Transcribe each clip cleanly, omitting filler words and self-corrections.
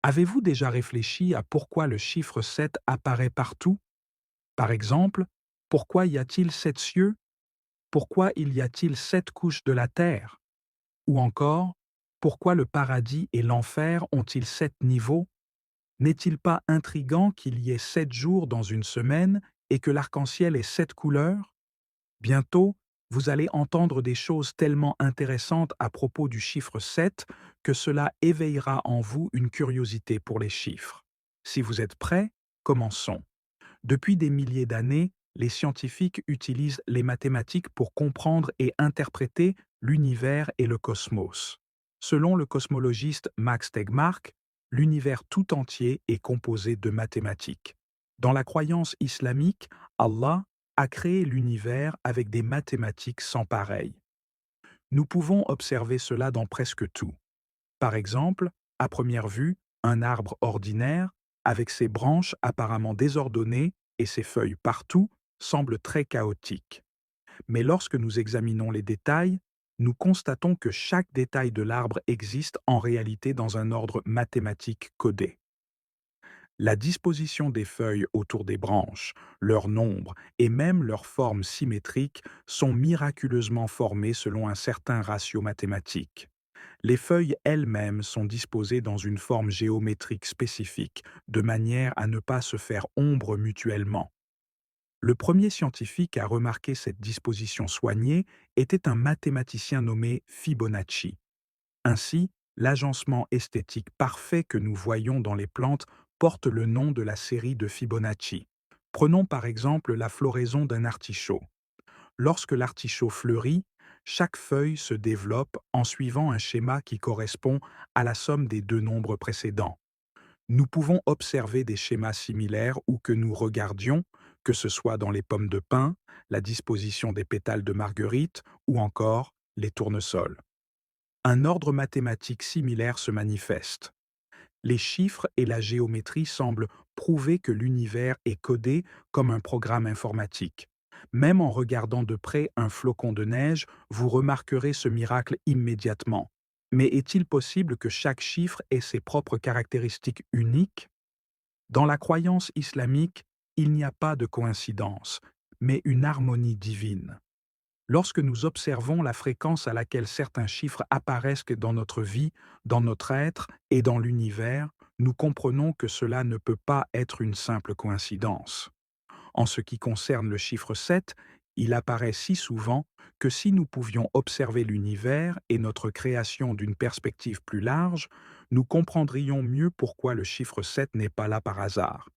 Avez-vous déjà réfléchi à pourquoi le chiffre 7 apparaît partout? Par exemple, pourquoi y a-t-il 7 cieux? Pourquoi il y a-t-il 7 couches de la terre? Ou encore, pourquoi le paradis et l'enfer ont-ils 7 niveaux? N'est-il pas intrigant qu'il y ait 7 jours dans une semaine et que l'arc-en-ciel ait 7 couleurs? Bientôt, vous allez entendre des choses tellement intéressantes à propos du chiffre 7 que cela éveillera en vous une curiosité pour les chiffres. Si vous êtes prêts, commençons. Depuis des milliers d'années, les scientifiques utilisent les mathématiques pour comprendre et interpréter l'univers et le cosmos. Selon le cosmologiste Max Tegmark, l'univers tout entier est composé de mathématiques. Dans la croyance islamique, Allah a créé l'univers avec des mathématiques sans pareil. Nous pouvons observer cela dans presque tout. Par exemple, à première vue, un arbre ordinaire, avec ses branches apparemment désordonnées et ses feuilles partout, semble très chaotique. Mais lorsque nous examinons les détails, nous constatons que chaque détail de l'arbre existe en réalité dans un ordre mathématique codé. La disposition des feuilles autour des branches, leur nombre et même leur forme symétrique sont miraculeusement formées selon un certain ratio mathématique. Les feuilles elles-mêmes sont disposées dans une forme géométrique spécifique, de manière à ne pas se faire ombre mutuellement. Le premier scientifique à remarquer cette disposition soignée était un mathématicien nommé Fibonacci. Ainsi, l'agencement esthétique parfait que nous voyons dans les plantes porte le nom de la série de Fibonacci. Prenons par exemple la floraison d'un artichaut. Lorsque l'artichaut fleurit, chaque feuille se développe en suivant un schéma qui correspond à la somme des deux nombres précédents. Nous pouvons observer des schémas similaires où que nous regardions, que ce soit dans les pommes de pin, la disposition des pétales de marguerite ou encore les tournesols. Un ordre mathématique similaire se manifeste. Les chiffres et la géométrie semblent prouver que l'univers est codé comme un programme informatique. Même en regardant de près un flocon de neige, vous remarquerez ce miracle immédiatement. Mais est-il possible que chaque chiffre ait ses propres caractéristiques uniques? Dans la croyance islamique, il n'y a pas de coïncidence, mais une harmonie divine. Lorsque nous observons la fréquence à laquelle certains chiffres apparaissent dans notre vie, dans notre être et dans l'univers, nous comprenons que cela ne peut pas être une simple coïncidence. En ce qui concerne le chiffre 7, il apparaît si souvent que si nous pouvions observer l'univers et notre création d'une perspective plus large, nous comprendrions mieux pourquoi le chiffre 7 n'est pas là par hasard.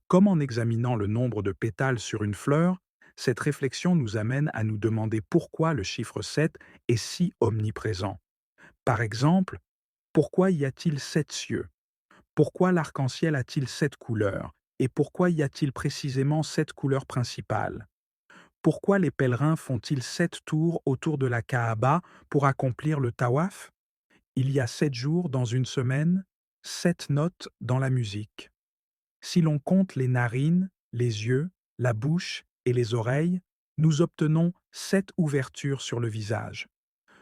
Comme en examinant le nombre de pétales sur une fleur, cette réflexion nous amène à nous demander pourquoi le chiffre 7 est si omniprésent. Par exemple, pourquoi y a-t-il 7 cieux? Pourquoi l'arc-en-ciel a-t-il 7 couleurs? Et pourquoi y a-t-il précisément 7 couleurs principales? Pourquoi les pèlerins font-ils 7 tours autour de la Kaaba pour accomplir le tawaf? Il y a 7 jours dans une semaine, 7 notes dans la musique. Si l'on compte les narines, les yeux, la bouche et les oreilles, nous obtenons 7 ouvertures sur le visage.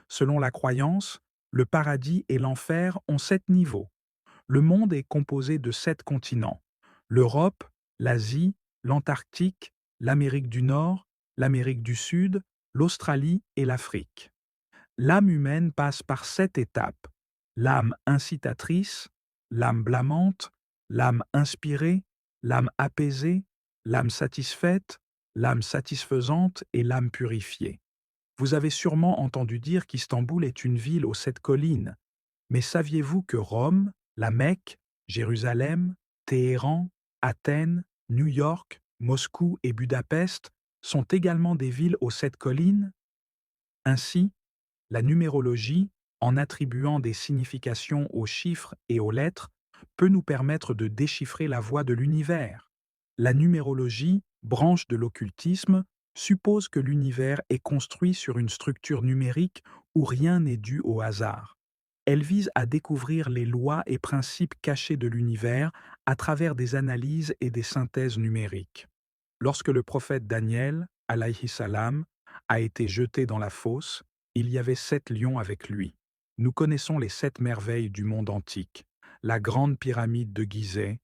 Selon la croyance, le paradis et l'enfer ont 7 niveaux. Le monde est composé de 7 continents: l'Europe, l'Asie, l'Antarctique, l'Amérique du Nord, l'Amérique du Sud, l'Australie et l'Afrique. L'âme humaine passe par 7 étapes: l'âme incitatrice, l'âme blâmante, l'âme inspirée, l'âme apaisée, l'âme satisfaite, l'âme satisfaisante et l'âme purifiée. Vous avez sûrement entendu dire qu'Istanbul est une ville aux 7 collines, mais saviez-vous que Rome, la Mecque, Jérusalem, Téhéran, Athènes, New York, Moscou et Budapest sont également des villes aux 7 collines? Ainsi, la numérologie, en attribuant des significations aux chiffres et aux lettres, peut nous permettre de déchiffrer la voie de l'univers. La numérologie, branche de l'occultisme, suppose que l'univers est construit sur une structure numérique où rien n'est dû au hasard. Elle vise à découvrir les lois et principes cachés de l'univers à travers des analyses et des synthèses numériques. Lorsque le prophète Daniel, alayhi salam, a été jeté dans la fosse, il y avait 7 lions avec lui. Nous connaissons les 7 merveilles du monde antique: la grande pyramide de Gizeh,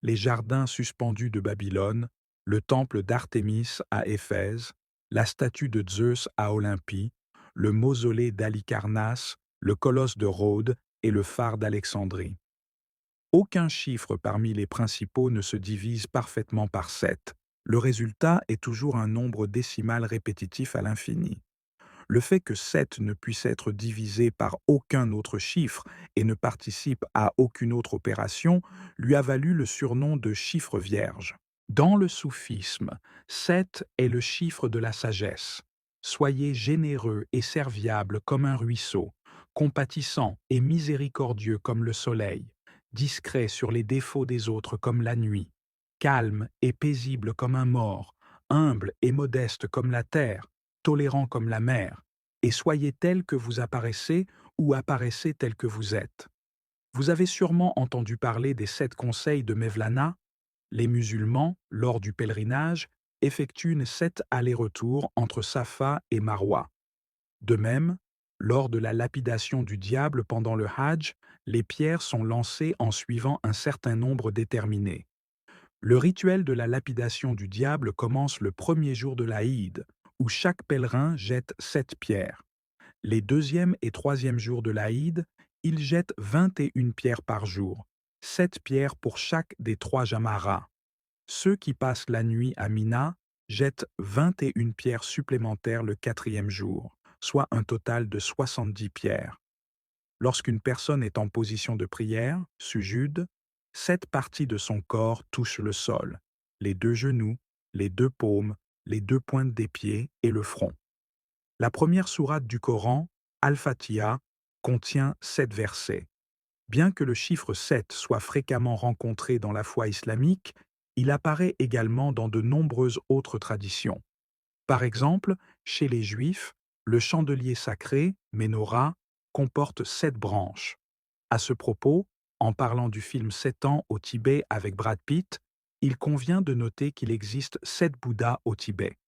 les jardins suspendus de Babylone, le temple d'Artémis à Éphèse, la statue de Zeus à Olympie, le mausolée d'Halicarnasse, le colosse de Rhodes et le phare d'Alexandrie. Aucun chiffre parmi les principaux ne se divise parfaitement par 7. Le résultat est toujours un nombre décimal répétitif à l'infini. Le fait que 7 ne puisse être divisé par aucun autre chiffre et ne participe à aucune autre opération lui a valu le surnom de chiffre vierge. Dans le soufisme, 7 est le chiffre de la sagesse. Soyez généreux et serviable comme un ruisseau, compatissant et miséricordieux comme le soleil, discret sur les défauts des autres comme la nuit, calme et paisible comme un mort, humble et modeste comme la terre, tolérant comme la mer, et soyez tel que vous apparaissez ou apparaissez tel que vous êtes. Vous avez sûrement entendu parler des 7 conseils de Mevlana. Les musulmans, lors du pèlerinage, effectuent 7 allers-retours entre Safa et Marwa. De même, lors de la lapidation du diable pendant le Hajj, les pierres sont lancées en suivant un certain nombre déterminé. Le rituel de la lapidation du diable commence le premier jour de l'Aïd, où chaque pèlerin jette 7 pierres. Les deuxième et troisième jours de l'Aïd, il jette 21 pierres par jour, 7 pierres pour chaque des 3 jamaras. Ceux qui passent la nuit à Mina jettent 21 pierres supplémentaires le quatrième jour, soit un total de 70 pierres. Lorsqu'une personne est en position de prière, sujude, 7 parties de son corps touchent le sol, les 2 genoux, les 2 paumes, les 2 pointes des pieds et le front. La première sourate du Coran, Al-Fatiha, contient 7 versets. Bien que le chiffre 7 soit fréquemment rencontré dans la foi islamique, il apparaît également dans de nombreuses autres traditions. Par exemple, chez les Juifs, le chandelier sacré, Ménorah, comporte 7 branches. À ce propos, en parlant du film 7 ans au Tibet avec Brad Pitt, il convient de noter qu'il existe 7 Bouddhas au Tibet.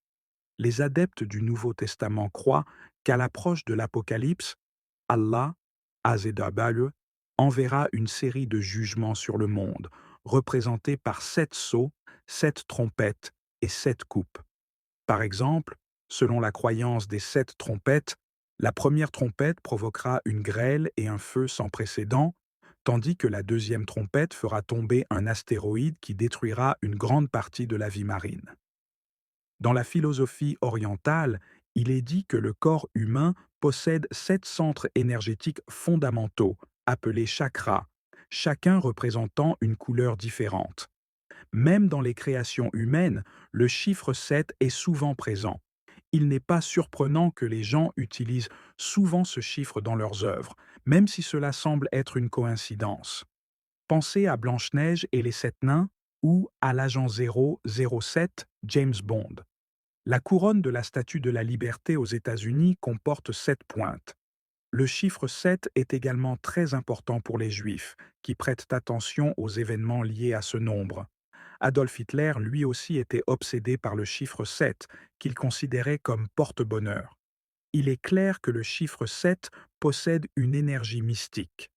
Les adeptes du Nouveau Testament croient qu'à l'approche de l'Apocalypse, Allah, Azedabale, enverra une série de jugements sur le monde, représentés par 7 sceaux, 7 trompettes et 7 coupes. Par exemple, selon la croyance des 7 trompettes, la première trompette provoquera une grêle et un feu sans précédent, tandis que la deuxième trompette fera tomber un astéroïde qui détruira une grande partie de la vie marine. Dans la philosophie orientale, il est dit que le corps humain possède 7 centres énergétiques fondamentaux, appelés chakras, chacun représentant une couleur différente. Même dans les créations humaines, le chiffre 7 est souvent présent. Il n'est pas surprenant que les gens utilisent souvent ce chiffre dans leurs œuvres, même si cela semble être une coïncidence. Pensez à Blanche-Neige et les 7 nains ou à l'agent 007 James Bond. La couronne de la Statue de la Liberté aux États-Unis comporte 7 pointes. Le chiffre 7 est également très important pour les Juifs, qui prêtent attention aux événements liés à ce nombre. Adolf Hitler lui aussi était obsédé par le chiffre 7, qu'il considérait comme porte-bonheur. Il est clair que le chiffre 7 possède une énergie mystique.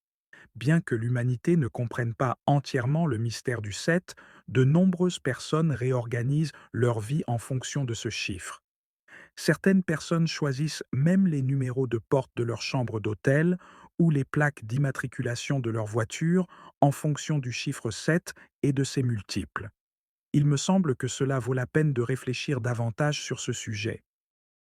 Bien que l'humanité ne comprenne pas entièrement le mystère du 7, de nombreuses personnes réorganisent leur vie en fonction de ce chiffre. Certaines personnes choisissent même les numéros de porte de leur chambre d'hôtel ou les plaques d'immatriculation de leur voiture en fonction du chiffre 7 et de ses multiples. Il me semble que cela vaut la peine de réfléchir davantage sur ce sujet.